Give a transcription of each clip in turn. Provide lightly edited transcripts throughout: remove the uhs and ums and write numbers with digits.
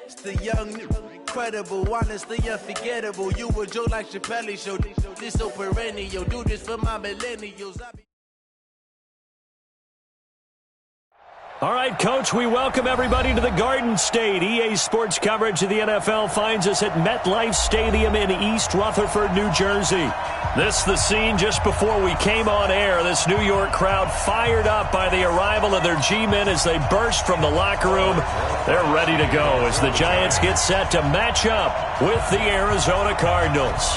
It's the young, incredible, honestly unforgettable. You a Joe like Chappelle show. This so perennial. Do this for my millennials. All right, Coach, we welcome everybody to the Garden State. EA Sports coverage of the NFL finds us at MetLife Stadium in East Rutherford, New Jersey. This is the scene just before we came on air. This New York crowd fired up by the arrival of their G-men as they burst from the locker room. They're ready to go as the Giants get set to match up with the Arizona Cardinals.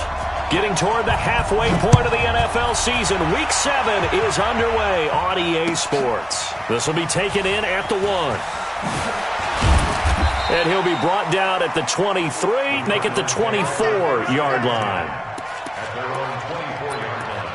Getting toward the halfway point of the NFL season, Week 7 is underway on EA Sports. This will be taken in at the 1. And he'll be brought down at the 23, make it the 24-yard line. At their own 24-yard line.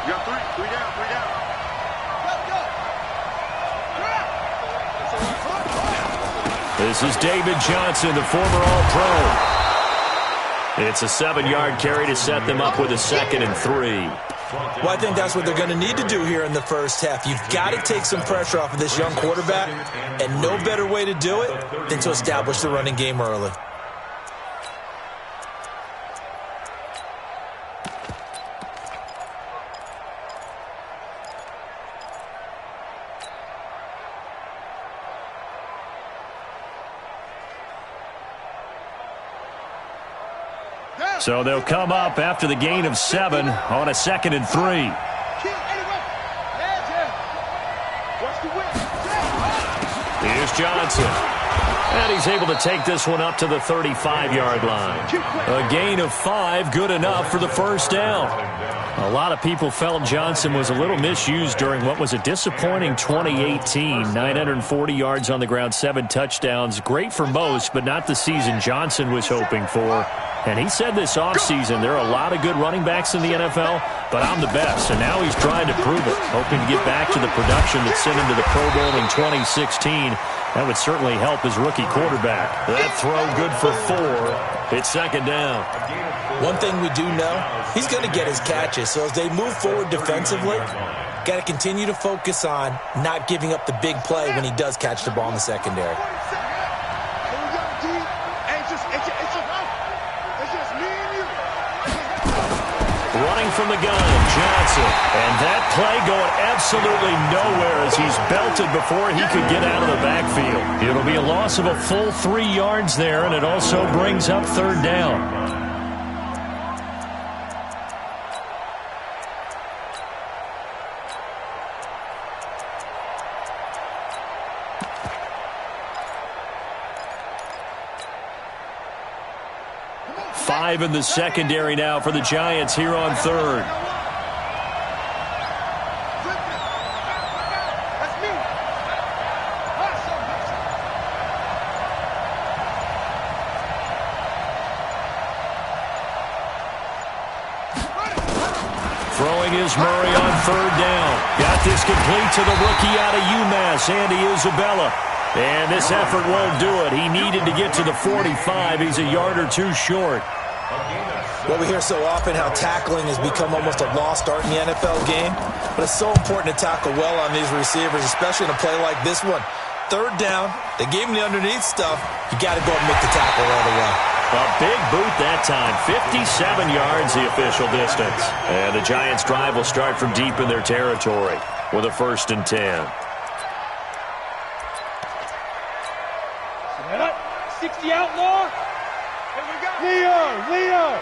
You got three down. This is David Johnson, the former All-Pro. It's a 7-yard carry to set them up with a 2nd and 3. Well, I think that's what they're going to need to do here in the first half. You've got to take some pressure off of this young quarterback, and no better way to do it than to establish the running game early. So they'll come up after the gain of 7 on a 2nd and 3. Here's Johnson. And he's able to take this one up to the 35-yard line. A gain of 5, good enough for the first down. A lot of people felt Johnson was a little misused during what was a disappointing 2018. 940 yards on the ground, 7 touchdowns. Great for most, but not the season Johnson was hoping for. And he said this offseason, there are a lot of good running backs in the NFL, but I'm the best. And now he's trying to prove it, hoping to get back to the production that sent him to the Pro Bowl in 2016. That would certainly help his rookie quarterback. That throw good for 4. It's 2nd down. One thing we do know, he's going to get his catches. So as they move forward defensively, got to continue to focus on not giving up the big play when he does catch the ball in the secondary. Running from the gun, Johnson. And that play going absolutely nowhere as he's belted before he could get out of the backfield. It'll be a loss of a full 3 yards there, and it also brings up 3rd down. Five in the secondary now for the Giants here on 3rd. Throwing is Murray on 3rd down. Got this complete to the rookie out of UMass, Andy Isabella. And this effort won't do it. He needed to get to the 45. He's a yard or 2 short. Well, we hear so often how tackling has become almost a lost art in the NFL game. But it's so important to tackle well on these receivers, especially in a play like this one. 3rd down, they gave him the underneath stuff. You got to go and make the tackle right away. A big boot that time. 57 yards the official distance. And the Giants' drive will start from deep in their territory with a 1st and 10. 60 outlaw. Leo.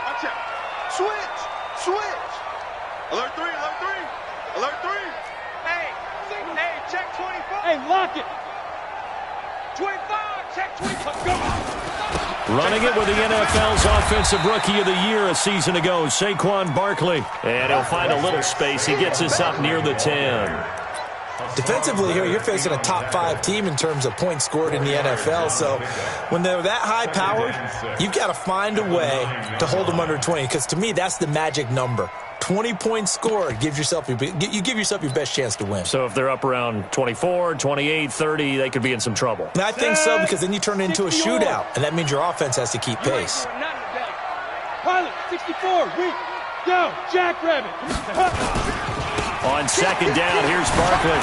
Watch out. Switch. Alert 3. Hey, check 25. Hey, lock it. 25, check 25. Go. Running it with the NFL's Offensive Rookie of the Year a season ago, Saquon Barkley. And he'll find a little space. He gets us up near the 10. Defensively here, you're facing a top 5 team in terms of points scored in the NFL. So when they're that high-powered, you've got to find a way to hold them under 20. Because to me, that's the magic number. 20 points scored gives yourself you give yourself your best chance to win. So if they're up around 24, 28, 30, they could be in some trouble. And I think so, because then you turn it into a shootout, and that means your offense has to keep pace. Pilot, 64, weak, down, jackrabbit. On second down, here's Barkley.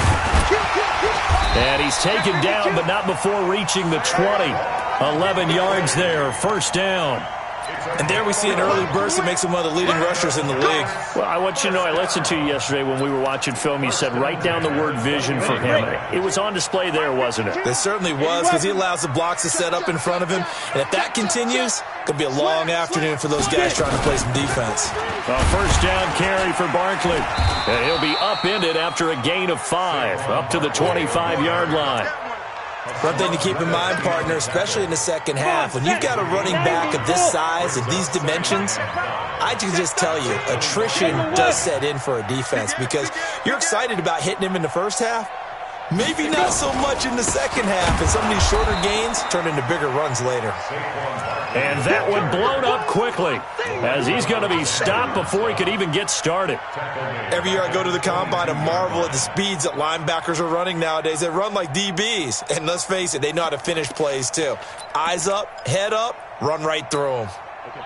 And he's taken down, but not before reaching the 20. 11 yards there, first down. And there we see an early burst that makes him one of the leading rushers in the league. Well, I want you to know, I listened to you yesterday when we were watching film. You said write down the word vision for him. It was on display there, wasn't it? It certainly was, because he allows the blocks to set up in front of him. And if that continues, it could be a long afternoon for those guys trying to play some defense. A first down carry for Barkley. And he'll be upended after a gain of 5, up to the 25-yard line. One thing to keep in mind, partner, especially in the second half, when you've got a running back of this size and these dimensions, I can just tell you, attrition does set in for a defense, because you're excited about hitting him in the first half, maybe not so much in the second half, and some of these shorter gains turn into bigger runs later. And that one blown up quickly, as he's going to be stopped before he could even get started. Every year I go to the combine and marvel at the speeds that linebackers are running nowadays. They run like DBs, and let's face it, they know how to finish plays too. Eyes up, head up, run right through them.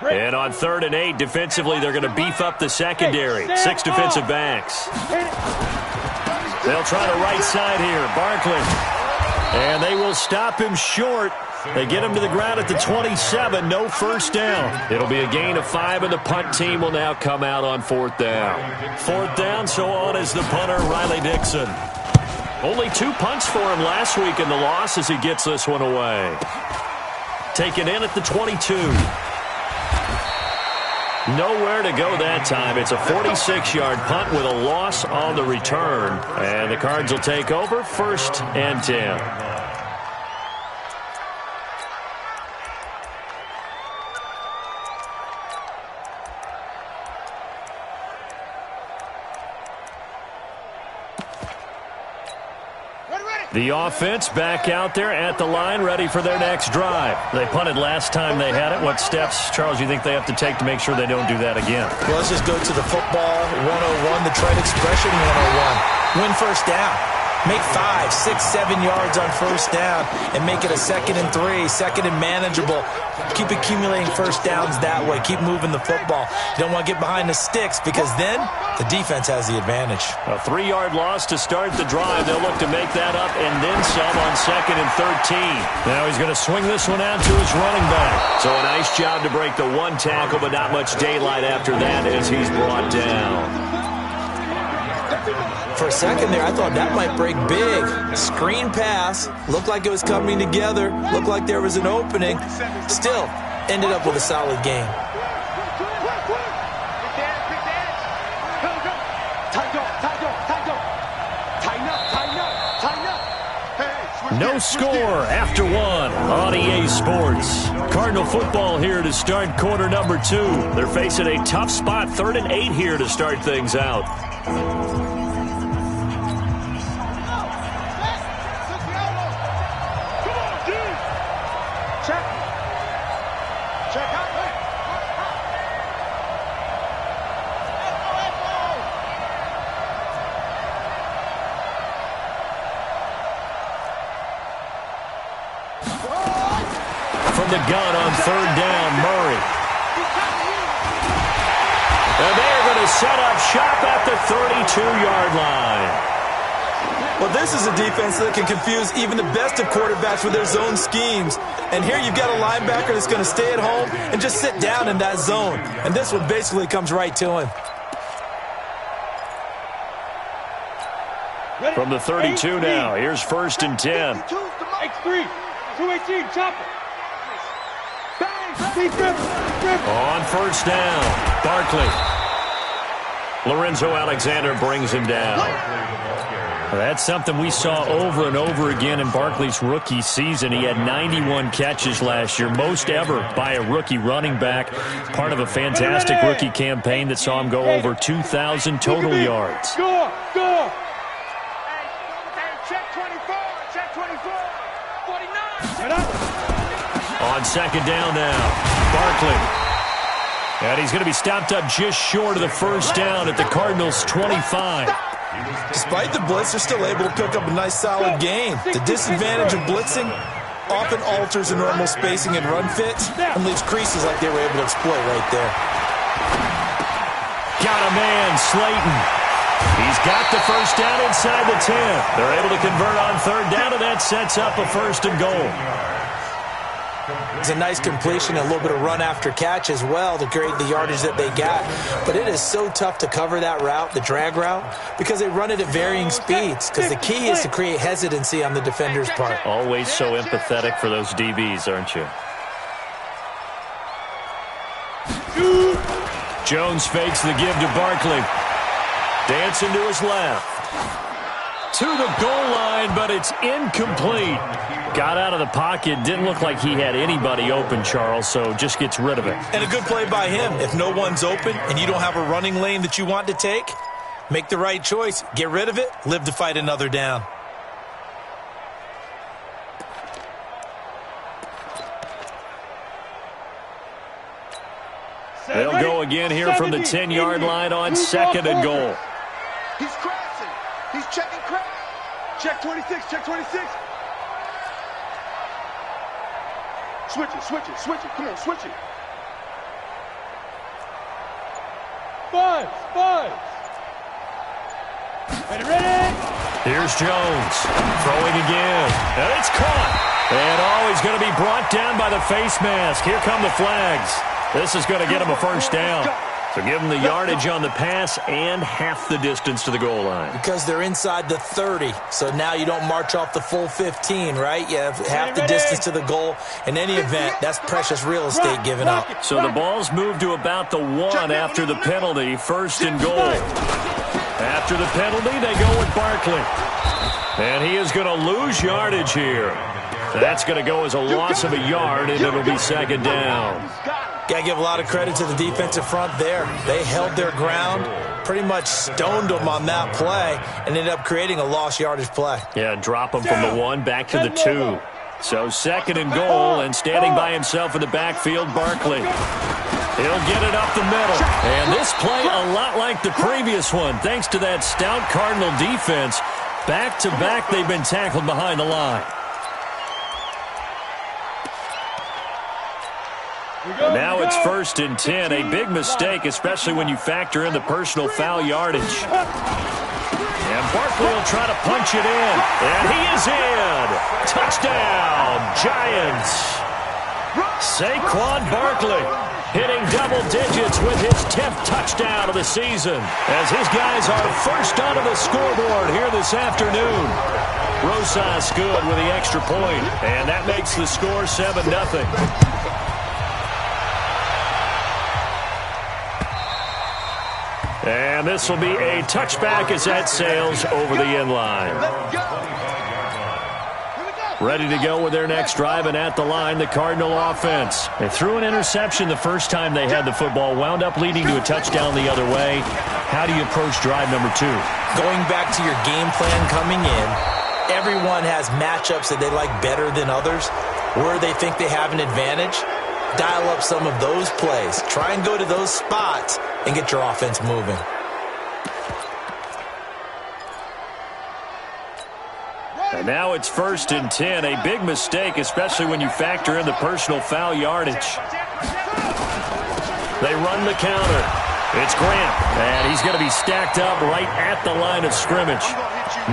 And on 3rd and 8, defensively, they're going to beef up the secondary. 6 defensive backs. They'll try the right side here, Barkley. And they will stop him short. They get him to the ground at the 27, no first down. It'll be a gain of 5, and the punt team will now come out on 4th down. 4th down, so on is the punter, Riley Dixon. Only 2 punts for him last week in the loss as he gets this one away. Taken in at the 22. Nowhere to go that time. It's a 46-yard punt with a loss on the return. And the Cards will take over, 1st and 10. The offense back out there at the line, ready for their next drive. They punted last time they had it. What steps, Charles, you think they have to take to make sure they don't do that again? Well, let's just go to the football 101, the trade expression 101. Win first down. Make 5, 6, 7 yards on first down and make it a 2nd and 3, 2nd and manageable. Keep accumulating first downs that way. Keep moving the football. You don't want to get behind the sticks, because then the defense has the advantage. A 3-yard loss to start the drive. They'll look to make that up and then some on 2nd and 13. Now he's going to swing this one out to his running back. So a nice job to break the 1 tackle, but not much daylight after that as he's brought down. For a second there, I thought that might break big. Screen pass. Looked like it was coming together. Looked like there was an opening. Still, ended up with a solid game. No score after 1 on EA Sports. Cardinal football here to start quarter number 2. They're facing a tough spot, 3rd and 8 here to start things out. From the gun on 3rd down, Murray. And they're going to set up shop at the 32-yard line. Well, this is a defense that can confuse even the best of quarterbacks with their zone schemes. And here you've got a linebacker that's going to stay at home and just sit down in that zone. And this one basically comes right to him. From the 32 now, here's 1st and 10. X3, 218, chopper. On 1st down, Barkley. Lorenzo Alexander brings him down. That's something we saw over and over again in Barkley's rookie season. He had 91 catches last year, most ever by a rookie running back. Part of a fantastic rookie campaign that saw him go over 2,000 total yards. Go! On second down now, Barkley. And he's going to be stopped up just short of the first down at the Cardinals' 25. Despite the blitz, they're still able to pick up a nice solid gain. The disadvantage of blitzing often alters the normal spacing and run fits and leaves creases like they were able to exploit right there. Got a man, Slayton. He's got the first down inside the 10. They're able to convert on third down, and that sets up a first and goal. It's a nice completion, a little bit of run after catch as well to create the yardage that they got. But it is so tough to cover that route, the drag route, because they run it at varying speeds. Because the key is to create hesitancy on the defender's part. Always so empathetic for those DBs, aren't you? Jones fakes the give to Barkley. Dancing to his left. To the goal line, but it's incomplete. Got out of the pocket. Didn't look like he had anybody open, Charles, so just gets rid of it. And a good play by him. If no one's open and you don't have a running lane that you want to take, make the right choice. Get rid of it. Live to fight another down. They'll go again here from the 10-yard line on second and goal. He's crashing. He's checking crash. Check 26. Check 26. Switch it. Switch it. Switch it. Come on, switch it. Five. Ready? Here's Jones. Throwing again. And it's caught. And he's going to be brought down by the face mask. Here come the flags. This is going to get him a first down. So give them the yardage on the pass and half the distance to the goal line. Because they're inside the 30, so now you don't march off the full 15, right? You have half the distance to the goal. In any event, that's precious real estate given up. So the ball's moved to about the 1 after the penalty, first and goal. After the penalty, they go with Barkley. And he is going to lose yardage here. That's going to go as a loss of a yard, and it'll be second down. Got to give a lot of credit to the defensive front there. They held their ground, pretty much stoned them on that play, and ended up creating a lost yardage play. Yeah, drop them from the 1 back to the 2. So second and goal, and standing by himself in the backfield, Barkley. He'll get it up the middle. And this play a lot like the previous one, thanks to that stout Cardinal defense. Back-to-back, they've been tackled behind the line. Now it's first and 10. A big mistake, especially when you factor in the personal foul yardage. And Barkley will try to punch it in. And he is in. Touchdown, Giants. Saquon Barkley hitting double digits with his 10th touchdown of the season, as his guys are first onto the scoreboard here this afternoon. Rosas good with the extra point, and that makes the score 7-0. And this will be a touchback as that sails over the end line. Ready to go with their next drive, and at the line, the Cardinal offense. They threw an interception the first time they had the football, wound up leading to a touchdown the other way. How do you approach drive number 2? Going back to your game plan coming in, everyone has matchups that they like better than others, where they think they have an advantage. Dial up some of those plays. Try and go to those spots and get your offense moving. And now it's first and 10. A big mistake, especially when you factor in the personal foul yardage. They run the counter. It's Grant, and he's going to be stacked up right at the line of scrimmage.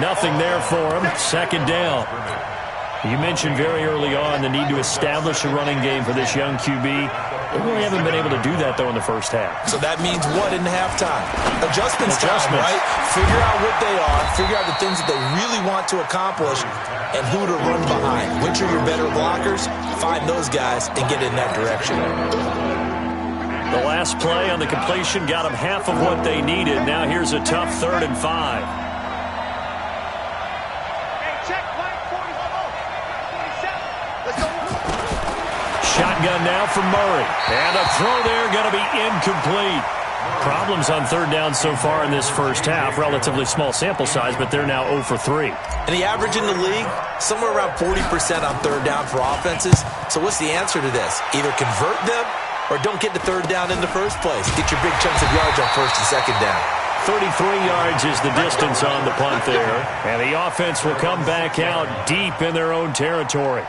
Nothing there for him. Second down. You mentioned very early on the need to establish a running game for this young QB. They really haven't been able to do that, though, in the first half. So that means what in halftime? Adjustments time, right? Figure out what they are, figure out the things that they really want to accomplish, and who to run behind. Which are your better blockers? Find those guys and get in that direction. The last play on the completion got them half of what they needed. Now here's a tough 3rd and 5. Shotgun now from Murray. And a throw there going to be incomplete. Problems on third down so far in this first half. Relatively small sample size, but they're now 0 for 3. And the average in the league, somewhere around 40% on third down for offenses. So what's the answer to this? Either convert them or don't get the third down in the first place. Get your big chunks of yards on first and second down. 33 yards is the distance on the punt there. And the offense will come back out deep in their own territory.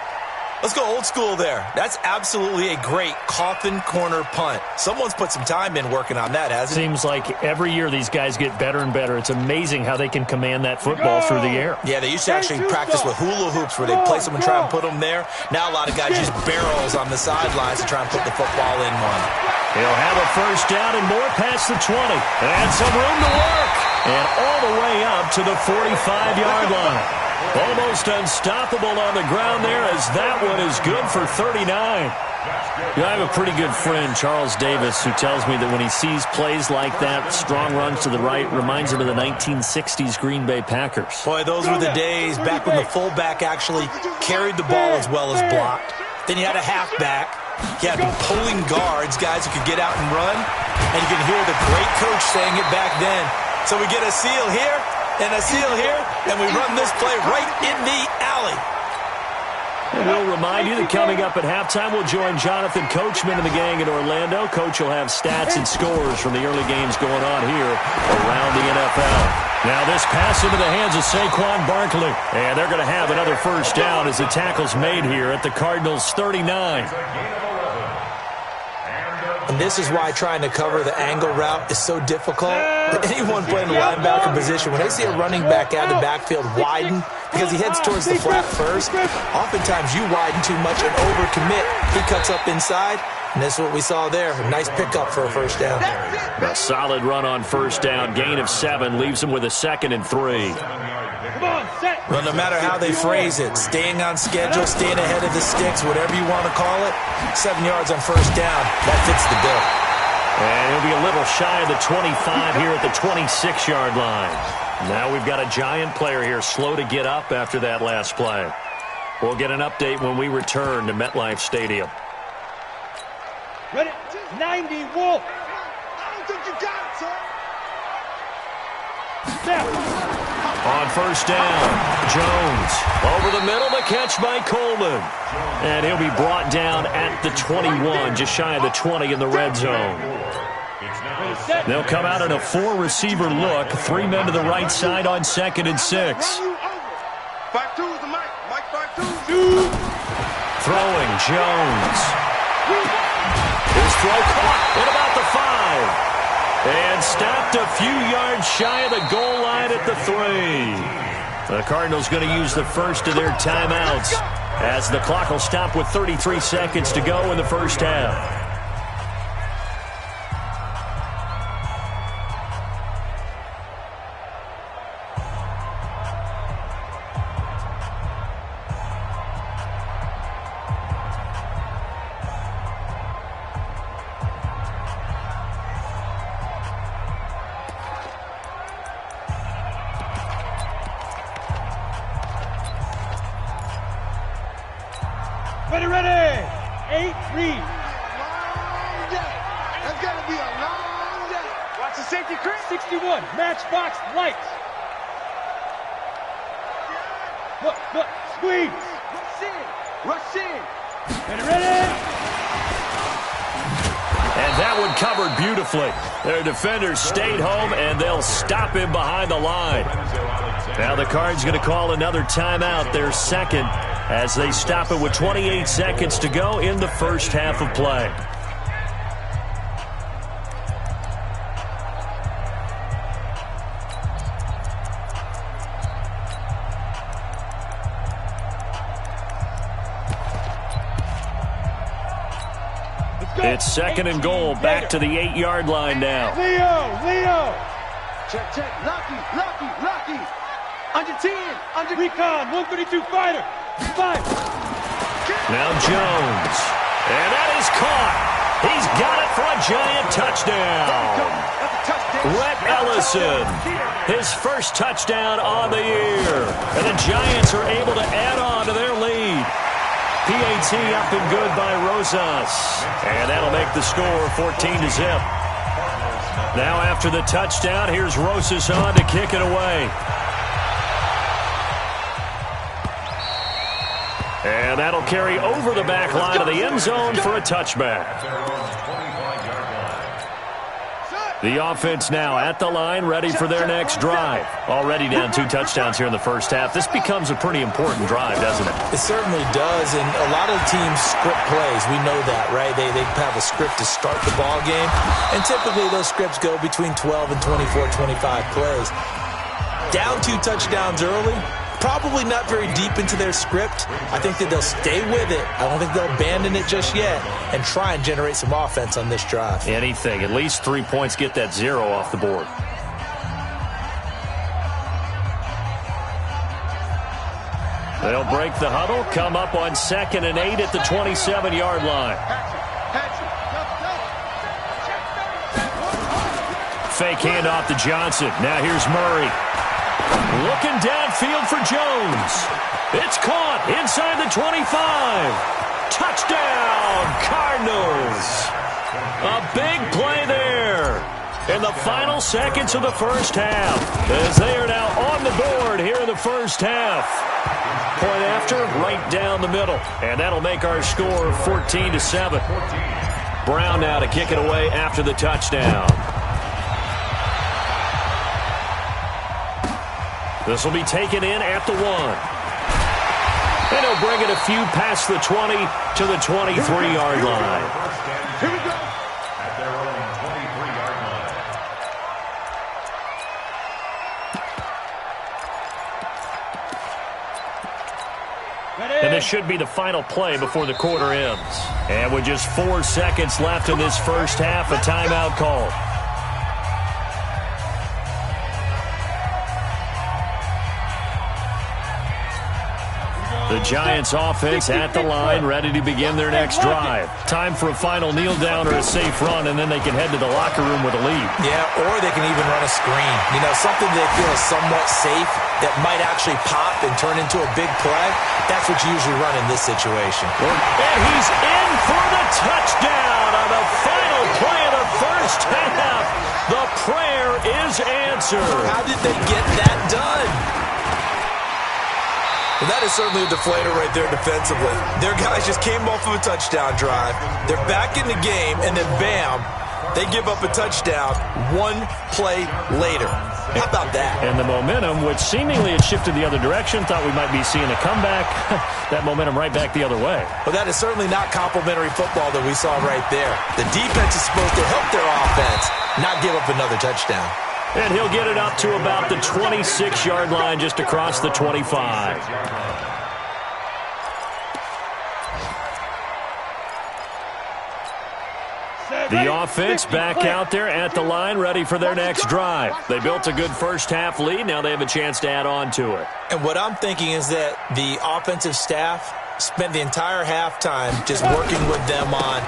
Let's go old school there. That's absolutely a great coffin corner punt. Someone's put some time in working on that, hasn't it? Seems like every year these guys get better and better. It's amazing how they can command that football through the air. Yeah, they used to actually practice with hula hoops where they place them and try and put them there. Now a lot of guys use barrels on the sidelines to try and put the football in one. He'll have a first down and more past the 20. And some room to work. And all the way up to the 45-yard line. Almost unstoppable on the ground there as that one is good for 39. I have a pretty good friend, Charles Davis, who tells me that when he sees plays like that, strong runs to the right, reminds him of the 1960s Green Bay Packers. Boy, those were the days back when the fullback actually carried the ball as well as blocked. Then you had a halfback. You had pulling guards, guys who could get out and run. And you can hear the great coach saying it back then. So we get a seal here and a seal here, and we run this play right in the alley. And we'll remind you that coming up at halftime, we'll join Jonathan Coachman and the gang in Orlando. Coach will have stats and scores from the early games going on here around the NFL. Now this pass into the hands of Saquon Barkley. And they're going to have another first down as the tackle's made here at the Cardinals' 39. And this is why trying to cover the angle route is so difficult. Anyone playing the linebacker position, when they see a running back out of the backfield widen because he heads towards the flat first, oftentimes you widen too much and overcommit. He cuts up inside, and this is what we saw there. A nice pickup for a first down. A solid run on first down. Gain of 7 leaves him with a 2nd and 3. Well, no matter how they phrase it, staying on schedule, staying ahead of the sticks, whatever you want to call it, 7 yards on first down, that fits the bill. And he'll be a little shy of the 25 here at the 26-yard line. Now we've got a giant player here slow to get up after that last play. We'll get an update when we return to MetLife Stadium. Ready? 90, Wolf. I don't think you got it, sir. Snap. On first down, Jones over the middle, the catch by Coleman. And he'll be brought down at the 21, just shy of the 20 in the red zone. They'll come out in a 4-receiver look, 3 men to the right side on 2nd and 6. 5-2 is the mic. Mike 5-2. Throwing, Jones. His throw caught at about the 5. And stopped a few yards shy of the goal line at the 3. The Cardinals going to use the first of their timeouts as the clock will stop with 33 seconds to go in the first half. Ready. 8-3. Long day. That's got to be a long day. Watch the safety creep. 61. Matchbox lights. Look. Squeeze. Rush in. Ready. And that one covered beautifully. Their defenders stayed home, and they'll stop him behind the line. Now the Cards going to call another timeout, their second, as they stop it with 28 seconds to go in the first half of play. It's 2nd and goal, back to the 8-yard line now. Leo. Check. Lucky. Under 10. Under Recon, 132 fighter. 5. Now Jones. And that is caught. He's got it for a giant touchdown. Rhett Ellison, his first touchdown on the year. And the Giants are able to add on to their lead. PAT up and good by Rosas. And that'll make the score 14-0. Now after the touchdown, here's Rosas on to kick it away. And that'll carry over the back line of the end zone for a touchback. The offense now at the line, ready for their next drive. Already down 2 touchdowns here in the first half. This becomes a pretty important drive, doesn't it? It certainly does, and a lot of teams script plays. We know that, right? They have a script to start the ball game, and typically those scripts go between 12 and 24, 25 plays. Down 2 touchdowns early, probably not very deep into their script. I think that they'll stay with it. I don't think they'll abandon it just yet and try and generate some offense on this drive. Anything. At least 3 points, get that 0 off the board. They'll break the huddle, come up on 2nd and 8 at the 27-yard line. Fake handoff to Johnson. Now here's Murray. Looking downfield for Jones. It's caught inside the 25. Touchdown, Cardinals. A big play there in the final seconds of the first half, as they are now on the board here in the first half. Point after, right down the middle. And that'll make our score 14-7. Brown now to kick it away after the touchdown. This will be taken in at the 1. And he'll bring it a few past the 20 to the 23-yard line. Here we go. At their own 23-yard line. And this should be the final play before the quarter ends. And with just 4 seconds left in this first half, a timeout call. The Giants offense at the line, ready to begin their next drive. Time for a final kneel down or a safe run, and then they can head to the locker room with a lead. Yeah, or they can even run a screen. You know, something they feel is somewhat safe that might actually pop and turn into a big play. That's what you usually run in this situation. And he's in for the touchdown on the final play of the first half. The prayer is answered. How did they get that done? Well, that is certainly a deflator right there defensively. Their guys just came off of a touchdown drive. They're back in the game, and then bam, they give up a touchdown 1 play later. How about that? And the momentum, which seemingly had shifted the other direction, thought we might be seeing a comeback. That momentum right back the other way. Well, that is certainly not complimentary football that we saw right there. The defense is supposed to help their offense, not give up another touchdown. And he'll get it up to about the 26-yard line, just across the 25. The offense back out there at the line, ready for their next drive. They built a good first-half lead. Now they have a chance to add on to it. And what I'm thinking is that the offensive staff spent the entire halftime just working with them on,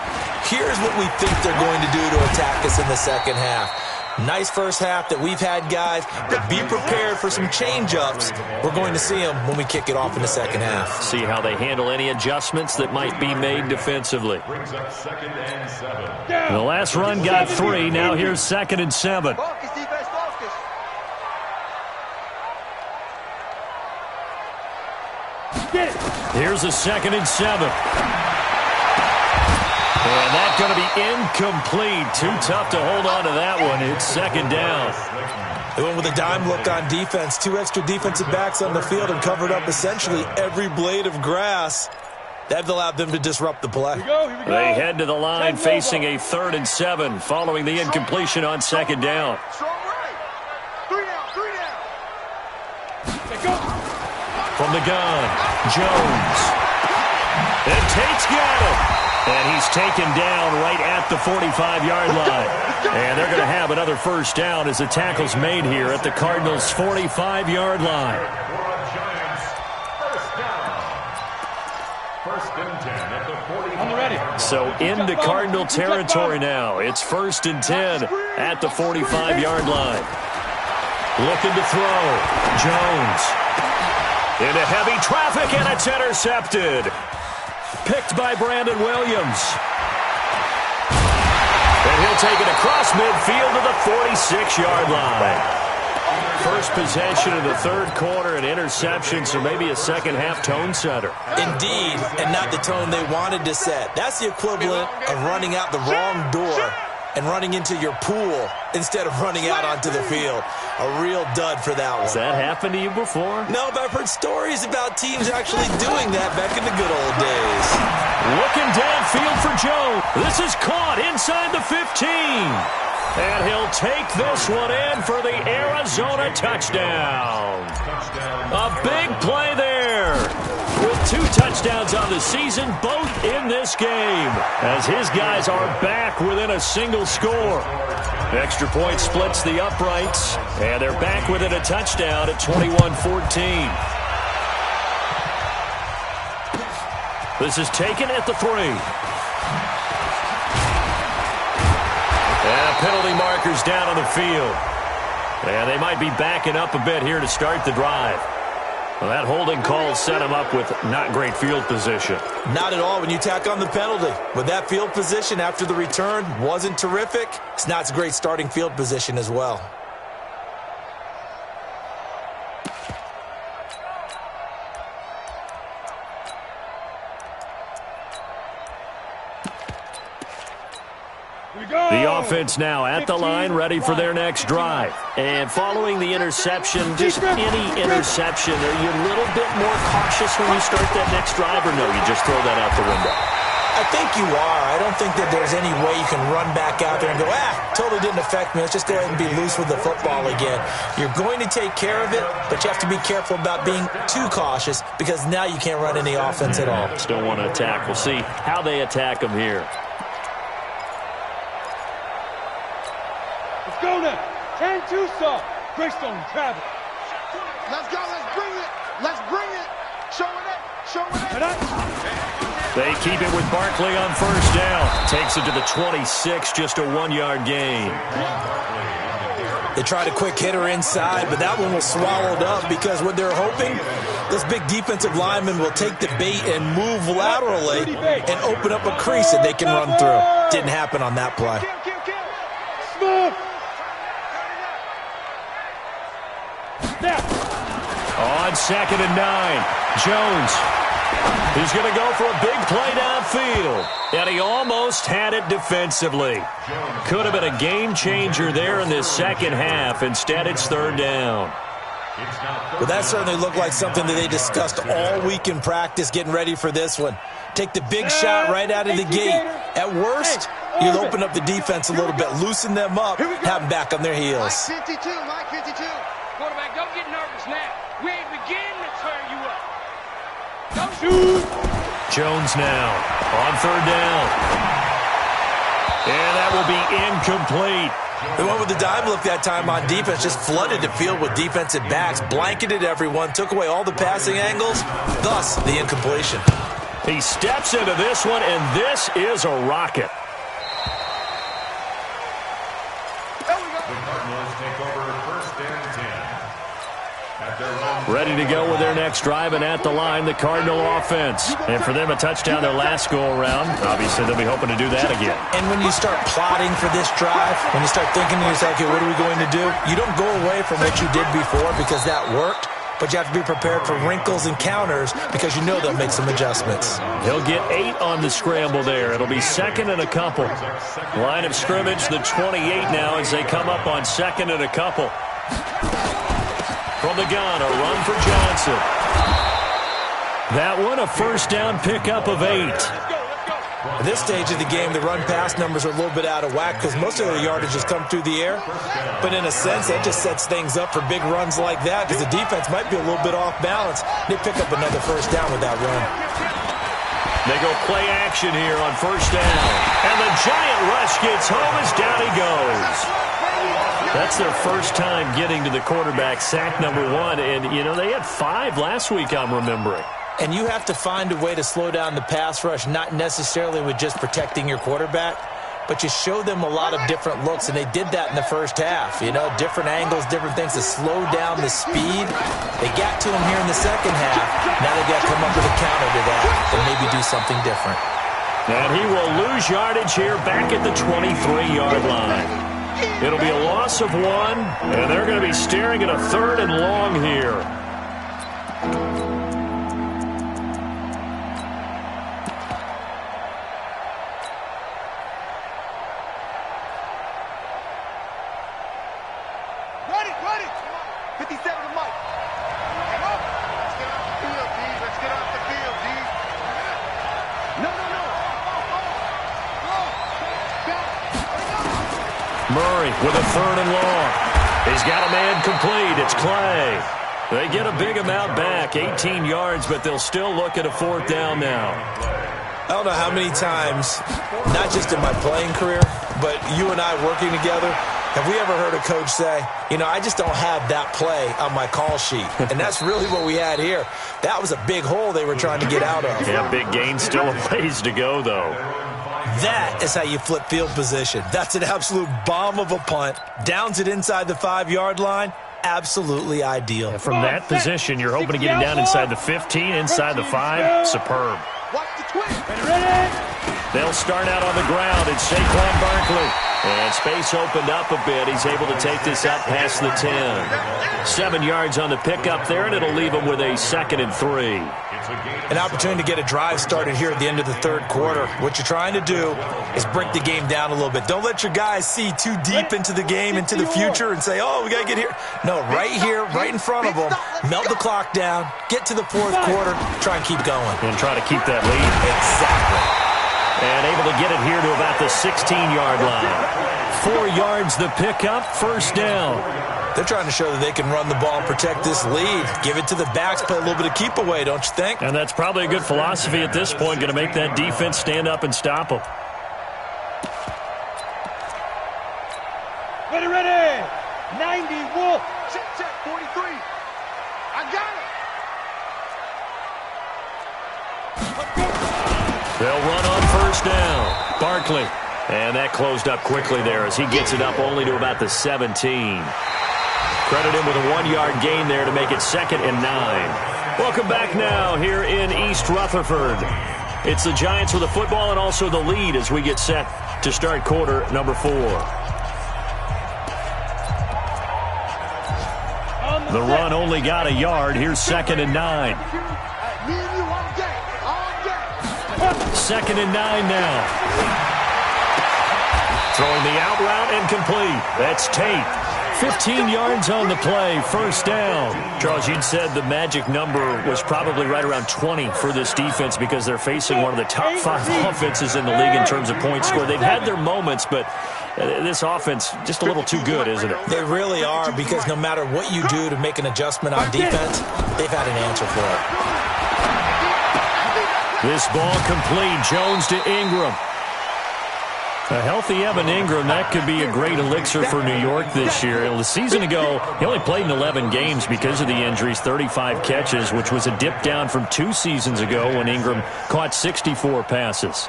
here's what we think they're going to do to attack us in the second half. Nice first half that we've had, guys, but be prepared for some change-ups. We're going to see them when we kick it off in the second half. See how they handle any adjustments that might be made defensively. Brings up 2nd and 7. The last run got 3. Now here's 2nd and 7. Focus, defense, focus. Get it. Here's a 2nd and 7. And that's going to be incomplete. Too tough to hold on to that one. It's 2nd down. They went with a dime look on defense. 2 extra defensive backs on the field and covered up essentially every blade of grass. That allowed them to disrupt the play. Here we go. They head to the line facing a 3rd and 7 following the incompletion on 2nd down. Strong right. 3 down, 3 down. Hey, go. From the gun, Jones. And Tate's got it. And he's taken down right at the 45-yard line. And they're going to have another first down as the tackle's made here at the Cardinals' 45-yard line. First and 10 at the 45. On the ready. So into Cardinal territory now. It's 1st and 10 at the 45-yard line. Looking to throw. Jones. Into heavy traffic, and it's intercepted. Picked by Brandon Williams. And he'll take it across midfield to the 46-yard line. First possession of the third quarter, an interception, so maybe a second-half tone setter. Indeed, and not the tone they wanted to set. That's the equivalent of running out the wrong door and running into your pool instead of running out onto the field. A real dud for that one. Has that happened to you before? No, but I've heard stories about teams actually doing that back in the good old days. Looking downfield for Joe. This is caught inside the 15. And he'll take this one in for the Arizona touchdown. A big play there. With 2 touchdowns on the season, both in this game, as his guys are back within a single score. Extra point splits the uprights, and they're back within a touchdown at 21-14. This is taken at the 3. And penalty markers down on the field. And they might be backing up a bit here to start the drive. Well, that holding call set him up with not great field position. Not at all when you tack on the penalty. With that field position after the return wasn't terrific. It's not a great starting field position as well. The offense now at the line, ready for their next drive. And following the interception, just any interception, are you a little bit more cautious when you start that next drive, or no, you just throw that out the window? I think you are. I don't think that there's any way you can run back out there and go, totally didn't affect me. Let's just go ahead and be loose with the football again. You're going to take care of it, but you have to be careful about being too cautious because now you can't run any offense at all. Just don't want to attack. We'll see how they attack them here. Go now. 10-2 stop. Greystone travel. Let's go. Let's bring it. Let's bring it. Show it. Show it. They keep it with Barkley on first down. Takes it to the 26, just a 1-yard gain. They tried a quick hitter inside, but that one was swallowed up because what they're hoping, this big defensive lineman will take the bait and move laterally and open up a crease that they can run through. Didn't happen on that play. Smooth. On 2nd and 9, Jones. He's going to go for a big play downfield. And he almost had it defensively. Could have been a game changer there in this second half. Instead, it's 3rd down. Well, that certainly looked like something that they discussed all week in practice getting ready for this one. Take the big shot right out of the gate. At worst, you'll open up the defense a little bit, loosen them up, have them back on their heels. Mike 52, Mike 52. Quarterback, don't get nervous now. We ain't beginning to turn you up. Don't shoot. Jones now on 3rd down. And that will be incomplete. They went with the dime look that time on defense, just flooded the field with defensive backs, blanketed everyone, took away all the passing angles, thus the incompletion. He steps into this one, and this is a rocket. Ready to go with their next drive, and at the line, the Cardinal offense. And for them, a touchdown their last go-around. Obviously, they'll be hoping to do that again. And when you start plotting for this drive, when you start thinking to yourself, okay, what are we going to do? You don't go away from what you did before because that worked, but you have to be prepared for wrinkles and counters because you know they'll make some adjustments. He'll get 8 on the scramble there. It'll be 2nd and a couple. Line of scrimmage, the 28 now as they come up on 2nd and a couple. From the gun, a run for Johnson. That one, a first down pickup of 8. At this stage of the game, the run-pass numbers are a little bit out of whack because most of their yardage has come through the air. But in a sense, that just sets things up for big runs like that because the defense might be a little bit off balance. They pick up another first down with that run. They go play action here on first down. And the giant rush gets home as down he goes. That's their first time getting to the quarterback, sack number 1. And, you know, they had 5 last week, I'm remembering. And you have to find a way to slow down the pass rush, not necessarily with just protecting your quarterback, but you show them a lot of different looks, and they did that in the first half. You know, different angles, different things to slow down the speed. They got to him here in the second half. Now they've got to come up with a counter to that and maybe do something different. And he will lose yardage here back at the 23-yard line. It'll be a loss of 1, and they're going to be staring at a 3rd and long here. Ready. 57 to Mike. Let's get off the field, D. Let's get off the field, D. No. Murray with a 3rd and long. He's got a man complete. It's Clay. They get a big amount back, 18 yards, but they'll still look at a 4th down now. I don't know how many times, not just in my playing career, but you and I working together, have we ever heard a coach say, I just don't have that play on my call sheet? And that's really what we had here. That was a big hole they were trying to get out of. Yeah, big gain, still a ways to go, though. That is how you flip field position. That's an absolute bomb of a punt. Downs it inside the 5-yard line. Absolutely ideal. Yeah, from that position, you're hoping to get it down inside the 15, inside the 5. Superb. Watch the twist. Ready. They'll start out on the ground. It's Saquon Barkley. And space opened up a bit. He's able to take this up past the 10. 7 yards on the pickup there, and it'll leave him with a 2nd and 3. An opportunity to get a drive started here at the end of the 3rd quarter. What you're trying to do is break the game down a little bit. Don't let your guys see too deep into the game, into the future, and say, we got to get here. No, right here, right in front of them. Melt the clock down, get to the 4th quarter, try and keep going. And try to keep that lead. Exactly. And able to get it here to about the 16-yard line. 4 yards the pickup, 1st down. They're trying to show that they can run the ball and protect this lead. Give it to the backs, play a little bit of keep away, don't you think? And that's probably a good philosophy at this point, going to make that defense stand up and stop them. Ready. 90 Wolf. Check, 43. I got it. They'll run on 1st down. Barkley. And that closed up quickly there as he gets it up only to about the 17. Credit him with a 1-yard gain there to make it 2nd and 9. Welcome back now here in East Rutherford. It's the Giants with the football and also the lead as we get set to start quarter number 4. The run only got a yard. Here's 2nd and 9. 2nd and 9 now. Throwing the out route and complete. That's Tate. 15 yards on the play, 1st down. Charles, you'd said the magic number was probably right around 20 for this defense because they're facing one of the top 5 offenses in the league in terms of points scored. They've had their moments, but this offense just a little too good, isn't it? They really are, because no matter what you do to make an adjustment on defense, they've had an answer for it. This ball complete. Jones to Ingram. A healthy Evan Ingram, that could be a great elixir for New York this year. A season ago, he only played in 11 games because of the injuries, 35 catches, which was a dip down from 2 seasons ago when Ingram caught 64 passes.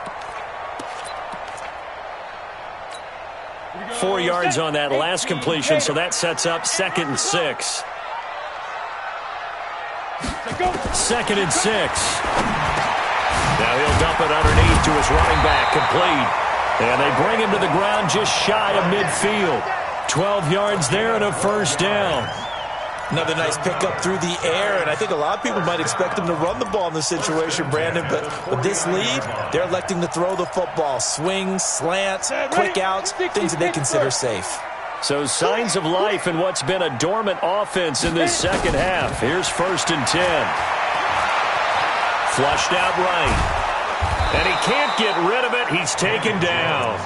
4 yards on that last completion, so that sets up 2nd and 6. 2nd and 6. Now he'll dump it underneath to his running back, complete. And they bring him to the ground just shy of midfield. 12 yards there and a 1st down. Another nice pickup through the air, and I think a lot of people might expect them to run the ball in this situation, Brandon, but with this lead, they're electing to throw the football. Swings, slants, quick outs, things that they consider safe. So signs of life in what's been a dormant offense in this 2nd half. Here's 1st and 10. Flushed out right. And he can't get rid of it. He's taken down.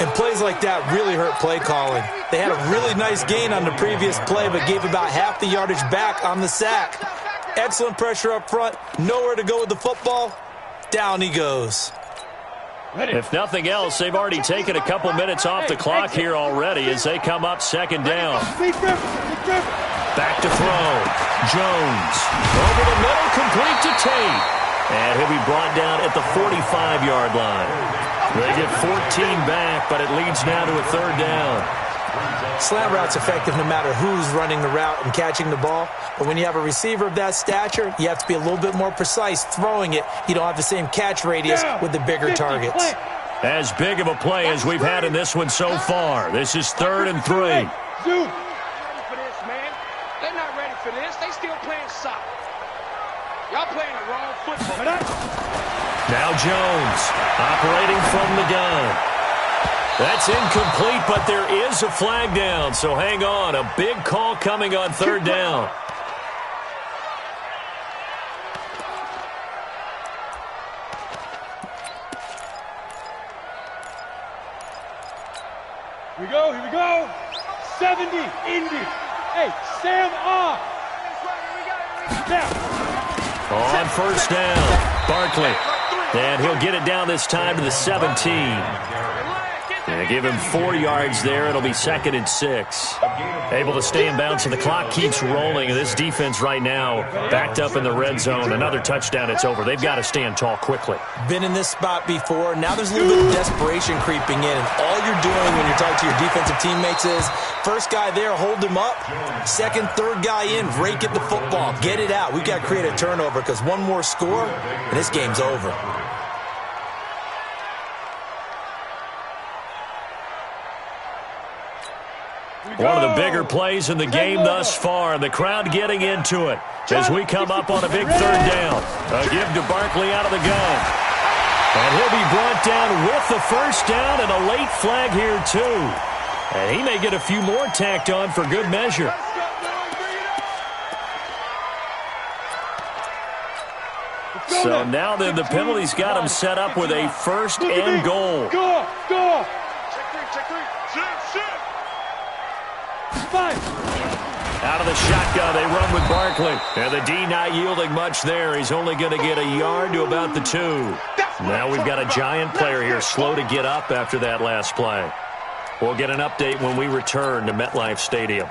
And plays like that really hurt play calling. They had a really nice gain on the previous play, but gave about half the yardage back on the sack. Excellent pressure up front. Nowhere to go with the football. Down he goes. If nothing else, they've already taken a couple minutes off the clock here already as they come up 2nd down. Back to throw. Jones. Over the middle, complete to Tate. And he'll be brought down at the 45-yard line. They get 14 back, but it leads now to a 3rd down. Slant route's effective no matter who's running the route and catching the ball. But when you have a receiver of that stature, you have to be a little bit more precise throwing it. You don't have the same catch radius with the bigger targets. As big of a play as we've had in this one so far. This is 3rd and 3. Ready for this, man. They're not ready for this. They still playing soccer. Y'all playing the wrong football. Now Jones operating from the gun. That's incomplete, but there is a flag down, so hang on. A big call coming on 3rd down. Here we go. 70, Indy. Hey, Sam off. Now. On 1st down, Barkley. And he'll get it down this time to the 17. And give him 4 yards there. It'll be 2nd and 6. Able to stay in bounds, and the clock keeps rolling. This defense right now backed up in the red zone. Another touchdown, it's over. They've got to stand tall quickly. Been in this spot before. Now there's a little bit of desperation creeping in. And all you're doing when you're talking to your defensive teammates is, first guy there, hold him up. 2nd, 3rd guy in, rake at the football. Get it out. We've got to create a turnover because one more score, and this game's over. One of the bigger plays in the game thus far. The crowd getting into it as we come up on a big 3rd down. A give to Barkley out of the gun. And he'll be brought down with the 1st down and a late flag here too. And he may get a few more tacked on for good measure. So now then the penalty's got him set up with a 1st and goal. Go. Out of the shotgun, they run with Barkley. And the D not yielding much there. He's only going to get a yard to about the 2. Now we've got a giant player here slow to get up after that last play. We'll get an update when we return to MetLife Stadium.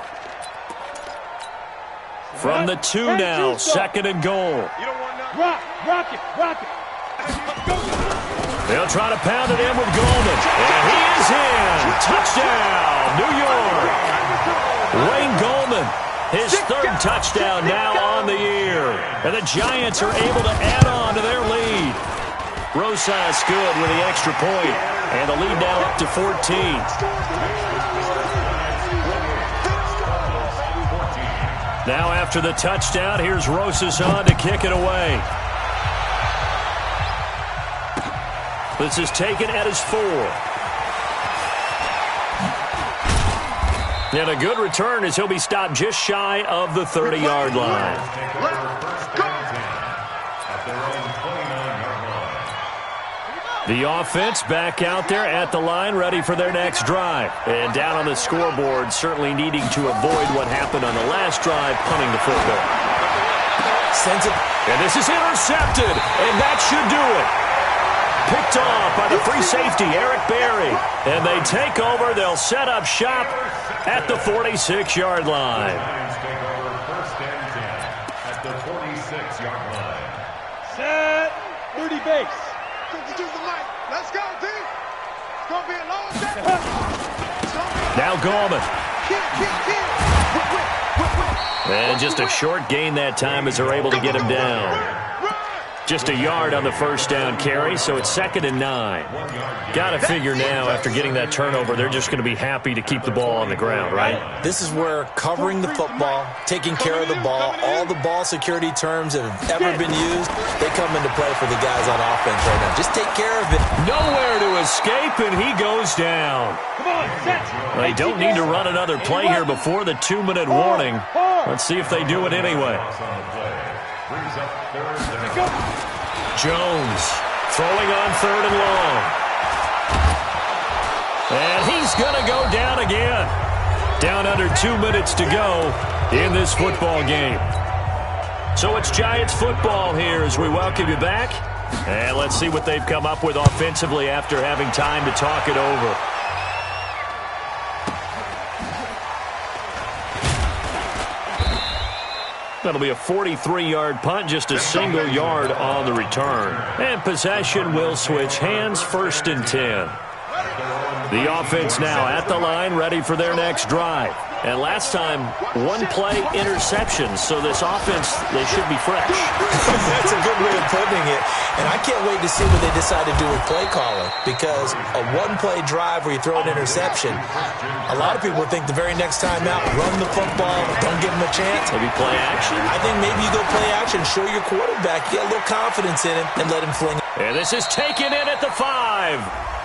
From the 2 now, 2nd and goal. Rock it. They'll try to pound it in with Goldman. And he is in. Touchdown, New York. Wayne Goldman, his 3rd touchdown now on the year. And the Giants are able to add on to their lead. Rosas good with the extra point. And the lead now up to 14. Now after the touchdown, here's Rosas on to kick it away. This is taken at his 4. And a good return as he'll be stopped just shy of the 30-yard line. The offense back out there at the line, ready for their next drive. And down on the scoreboard, certainly needing to avoid what happened on the last drive, punting the football. And this is intercepted, and that should do it. Picked off by the free safety, Eric Berry. And they take over. They'll set up shop at the 46-yard line. At the 46-yard line. Set. 30 base. Let's go, D. It's going to be a long day. Now Goldman. And just a short gain that time as they're able to get him down. Just a yard on the 1st down carry, so it's 2nd and 9. Got to figure now, after getting that turnover, they're just going to be happy to keep the ball on the ground, right? This is where covering the football, taking care of the ball, all the ball security terms that have ever been used, they come into play for the guys on offense right now. Just take care of it. Nowhere to escape, and he goes down. They don't need to run another play here before the 2-minute warning. Let's see if they do it anyway. Jones throwing on 3rd and long. And he's going to go down again. Down under 2 minutes to go in this football game. So it's Giants football here as we welcome you back. And let's see what they've come up with offensively after having time to talk it over. That'll be a 43-yard punt, just a single yard on the return. And possession will switch hands, 1st and 10. The offense now at the line, ready for their next drive. And last time, one-play interception, so this offense, they should be fresh. That's a good way of putting it. And I can't wait to see what they decide to do with play calling, because a one-play drive where you throw an interception, a lot of people think the very next time out, run the football, don't give them a chance. Maybe play action? I think maybe you go play action, show your quarterback, get a little confidence in him, and let him fling it. And this is taken in at the 5.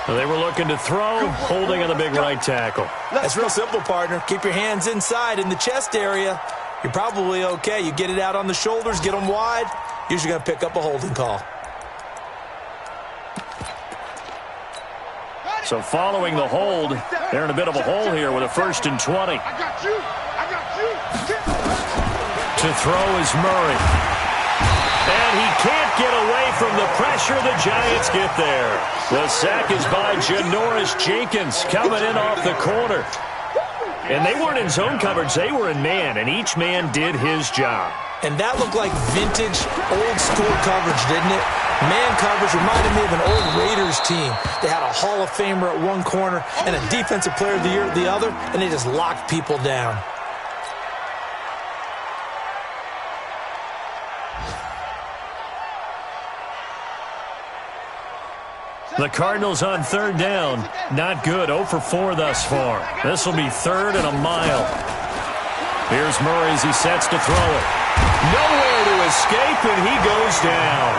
They were looking to throw, holding on the big right tackle. That's real simple, partner. Keep your hands inside in the chest area. You're probably okay. You get it out on the shoulders, get them wide. Usually going to pick up a holding call. So following the hold, they're in a bit of a hole here with a 1st and 20. I got you. To throw is Murray. And he can't get away from the pressure. The Giants get there. The sack is by Janoris Jenkins coming in off the corner. And they weren't in zone coverage. They were in man, and each man did his job. And that looked like vintage, old-school coverage, didn't it? Man coverage reminded me of an old Raiders team. They had a Hall of Famer at one corner and a Defensive Player of the Year at the other, and they just locked people down. The Cardinals on 3rd down. Not good. 0 for 4 thus far. This will be 3rd and a mile. Here's Murray as he sets to throw it. Nowhere to escape, and he goes down.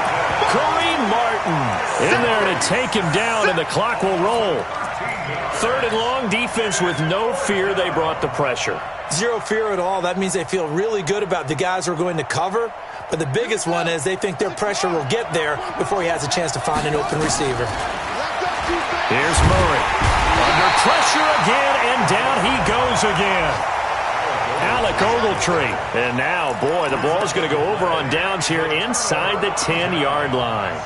Kareem Martin in there to take him down, and the clock will roll. 3rd and long, defense with no fear. They brought the pressure. Zero fear at all. That means they feel really good about the guys who are going to cover. But the biggest one is they think their pressure will get there before he has a chance to find an open receiver. Here's Murray. Under pressure again, and down he goes again. Alec Ogletree. And now, boy, the ball's going to go over on downs here inside the 10-yard line.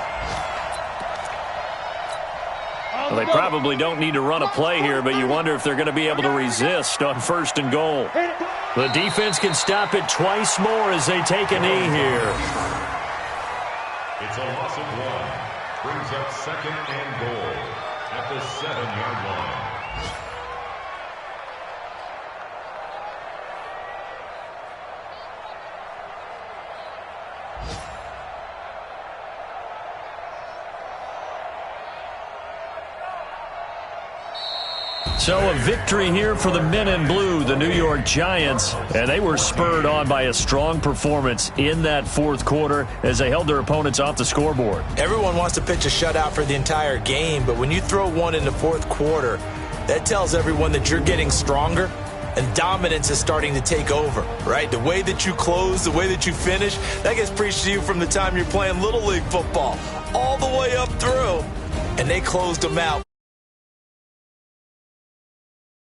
Well, they probably don't need to run a play here, but you wonder if they're going to be able to resist on 1st and goal. The defense can stop it twice more as they take a knee here. It's a loss of 1. Brings up 2nd and goal at the 7-yard line. So a victory here for the men in blue, the New York Giants, and they were spurred on by a strong performance in that 4th quarter as they held their opponents off the scoreboard. Everyone wants to pitch a shutout for the entire game, but when you throw one in the 4th quarter, that tells everyone that you're getting stronger and dominance is starting to take over, right? The way that you close, the way that you finish, that gets preached to you from the time you're playing Little League football all the way up through. And they closed them out